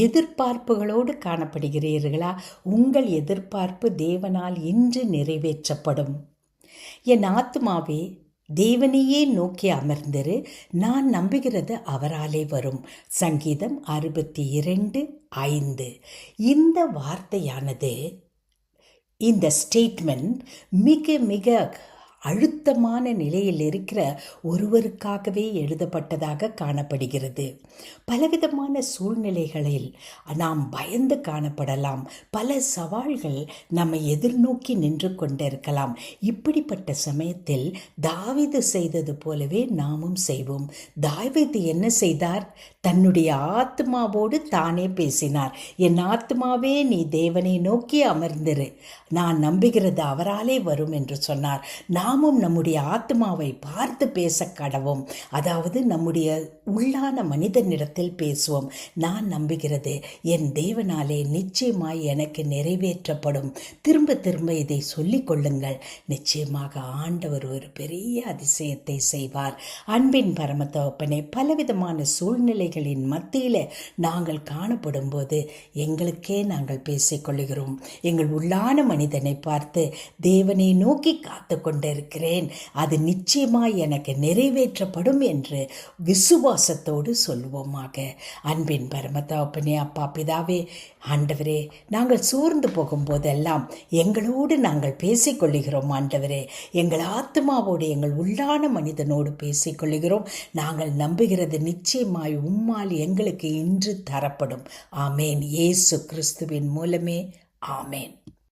எதிர்பார்ப்புகளோடு காணப்படுகிறீர்களா? உங்கள் எதிர்பார்ப்பு தேவனால் இன்று நிறைவேற்றப்படும். என் ஆத்துமாவே தேவனையே நோக்கி அமர்ந்திரு, நான் நம்புகிறது அவராலே வரும். சங்கீதம் 62:5. இந்த வார்த்தையானது, இந்த ஸ்டேட்மெண்ட் மிக மிக அழுத்தமான நிலையில் இருக்கிற ஒருவருக்காகவே எழுதப்பட்டதாக காணப்படுகிறது. பலவிதமான சூழ்நிலைகளில் நாம் பயந்து காணப்படலாம். பல சவால்கள் நம்மை எதிர்நோக்கி நின்று கொண்டிருக்கலாம். இப்படிப்பட்ட சமயத்தில் தாவீது செய்தது போலவே நாமும் செய்வோம். தாவீது என்ன செய்தார்? தன்னுடைய ஆத்மாவோடு தானே பேசினார். என் ஆத்மாவே நீ தேவனை நோக்கி அமர்ந்திரு, நான் நம்புகிறது அவராலே வரும் என்று சொன்னார். நாமும் நம்முடைய ஆத்மாவை பார்த்து பேச கடவோம். அதாவது நம்முடைய உள்ளான மனிதனிடத்தில் பேசுவோம். நான் நம்புகிறது என் தேவனாலே நிச்சயமாய் எனக்கு நிறைவேற்றப்படும். திரும்ப திரும்ப இதை சொல்லிக் கொள்ளுங்கள். நிச்சயமாக ஆண்டவர் ஒரு பெரிய அதிசயத்தை செய்வார். அன்பின் பரமதகப்பனே, பலவிதமான சூழ்நிலைகளின் மத்தியில் நாங்கள் காணப்படும் போது எங்களுக்கே நாங்கள் பேசிக்கொள்கிறோம். எங்கள் உள்ளான மனிதனை பார்த்து தேவனை நோக்கி காத்து கொண்டிருக்கிறேன், அது நிச்சயமாய் எனக்கு நிறைவேற்றப்படும் என்று விசுவாசத்தோடு சொல்வோமாக. அன்பின் பரமதகப்பனே, அப்பா பிதாவே, ஆண்டவரே, நாங்கள் சோர்ந்து போகும்போதெல்லாம் எங்களோடு நாங்கள் பேசிக்கொள்கிறோம். ஆண்டவரே, எங்கள் ஆத்மாவோடு எங்கள் உள்ளான மனிதனோடு பேசிக்கொள்கிறோம். நாங்கள் நம்புகிறது நிச்சயமாய் உம்மால் எங்களுக்கு இன்று தரப்படும். ஆமேன். இயேசு கிறிஸ்துவின் மூலமே ஆமேன்.